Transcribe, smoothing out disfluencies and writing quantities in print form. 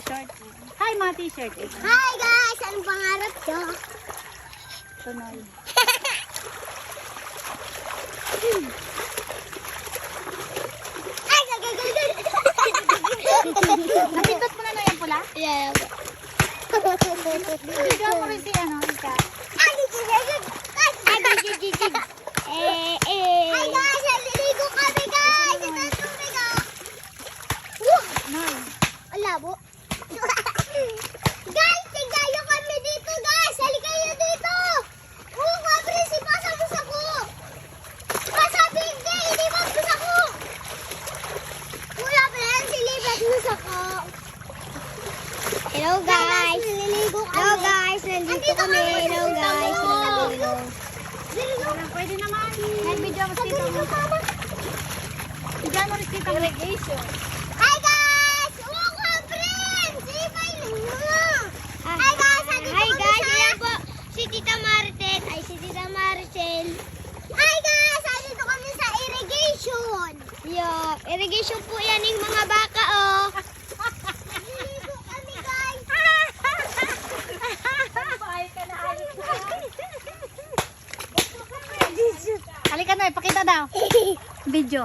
Short. Hi, mga t-shirt. Hi guys! Anong pangarap nyo? Tunoy. Ay! Gagagagag! Napindot mo na na yung pula? Yeah. Bigyan mo rin si ano, Ika. Ay! Gagagagag! Ay! Gagagagag! Hi guys! Naliligo kami guys! Ito ang tubig oh! Noy. Ang labo. Guys! Tigayo kami dito guys! Halika kayo dito! Oo, Gabriel! Si Pasabos ako! Pasabi hindi! Hindi mabos ako! Wala pa yan! Silibas mo ako! Hello guys! Hello guys! Nandito kami! Hello guys! Pwede naman. Nag-video ako si Tito. Bigyan mo rin si Tito. Irrigation. Hi guys! Oo, Gabriel! Silibay mo! Hi guys! Hi guys! Ayan po si Tita Maricel. Ay, si Tita Maricel. Hi guys! Nandito kami sa irrigation. Yeah, irrigation po yan yung mga baka oh. Naliligo kami guys. Halika na, pakita daw. Video.